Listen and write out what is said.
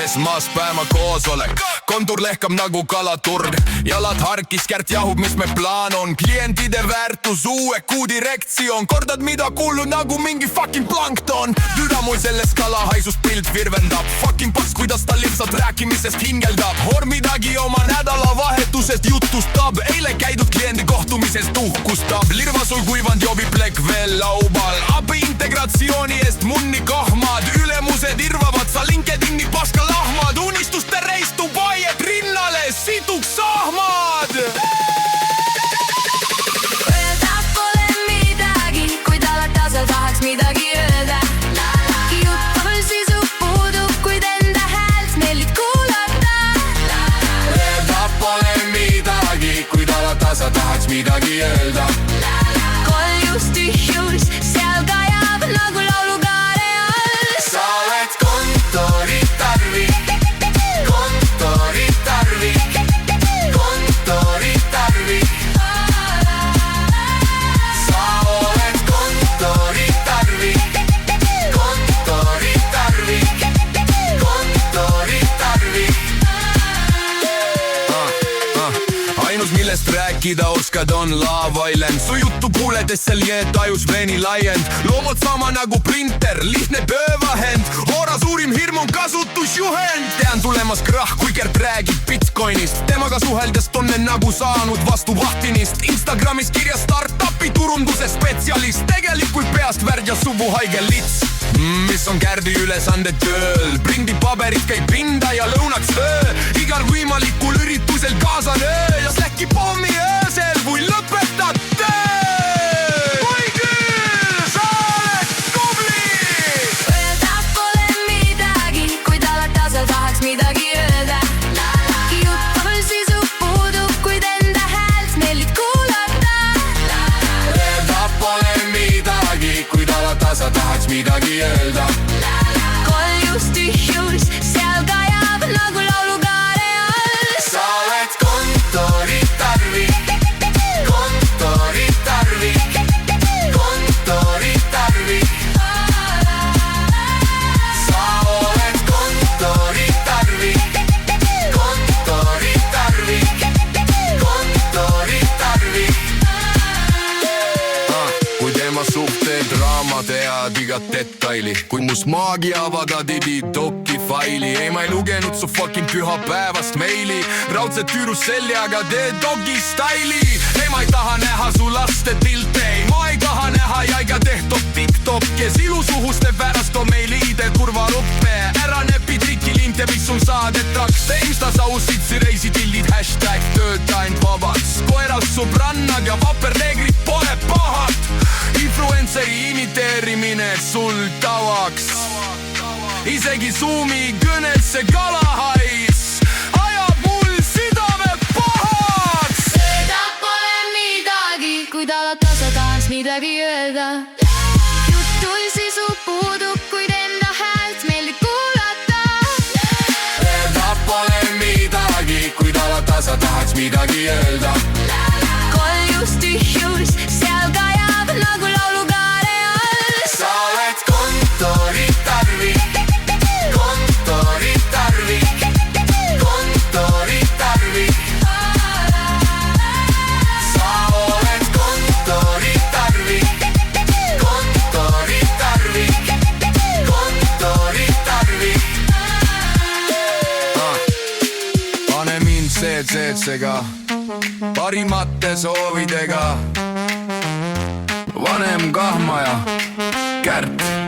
Esmaspäeva koosolek, kontur lehkab nagu kalaturg. Jalad harkis, kärt jahub, mis me plaan on. Klientide väärtus, uue kuu direktsioon. Kordad mida kuulnud nagu mingi fucking plankton. Düda mul sellest kalahaisus pilt virvendab. Fucking paks, kuidas ta lihtsalt rääkimisest hingeldab. Hor midagi oma nädalavahetusest jutustab. Eile käidud kliendi kohtumisest uhkustab. Lirvasul kuivand jobib plek veel laubal. Abi integratsiooni eest munni kahmad. Ülemused irvavad, sa LinkedIni paska lahmad. Unistuste reistu vaied rinnale, situks sahmad. Öelda pole midagi, kuid alati sa tahaks midagi öelda. Jutul sisu puudub, kuid enda häält meeldib kuulata. Öelda pole midagi, kuid alati sa tahaks midagi öelda. Koljus tühjus, seal kajab nagu laulukaare all. Sa oled kontoritarvik. Millest rääkida oskad on Love Island. Su juttu kuuledes seal jääd tajus veeni laiend. Loomad sama nagu printer, lihtne pöövahend. Hoora suurim hirm on kasutusjuhend. Tean tulemas krahh, kui Gert räägib Bitcoinist. Temaga suheldes tunnen nagu saanud vastu vahtinist. Instagramis kirjas startupi turunduse spetsialist. Tegelikult peast värd ja suvuhaige lits. Mis on Gärdi ülesande tööl. Prindi paberit käib pinda ja lõunaks öö. Igal võimalikul üritusel kaasan öö. Ja släkki pommi öösel, kui lõpetad töö. Või küll, sa oled tubli. Öelda pole midagi, kuid alati sa tahaks midagi öelda. Jutul sisu puudub, kuid enda häält meeldib kuulata. Öelda pole midagi, kuid alati sa tahaks midagi öelda. Koljus tühjus, seal kajab nagu laulukaare all. Sa oled kontoritarvik. Kontoritarvik. Kontoritarvik. Sa oled kontoritarvik. Kontoritarvik. Kontoritarvik. Kui teema suhted draama tead igat detaili. Kui mus maagi avada digidoki faili. Ei, ma ei lugenud su fucking pühapäevast meili. Raudset tüürus seljaga tee dogi staili. Ei, ma ei taha näha su laste tilte. Ei, ma ei taha näha jaiga tehtud TikTok. Kes ilusuhuste pärast on meil liide kurvaruppe. Ära nepi trikilinte, mis sun saadetakse. Insta sausid reisidildid hashtag tööta end vabaks. Koeras subrannad ja vaperneegrid pole pahad. Influenceri imiteerimine sul tavaks. Isegi Zoomi kõned see kalahais ajab mul südame pahaks. Öelda pole midagi, kuid alati sa tahaks midagi öelda. Jutul sisu puudub, kuid enda häält meeldib kuulata. Öelda pole midagi, kuid alati sa tahaks midagi öelda. Koljus tühjus, seal kajab nagu laulukaare all. Sa oled kontoritarvik. Kontoritarvik. Kontoritarvik. Sa oled kontoritarvik. Kontoritarvik. Kontoritarvik. Pane mind CC-ga parimate soovidega. Vanem kahmaja Kärt.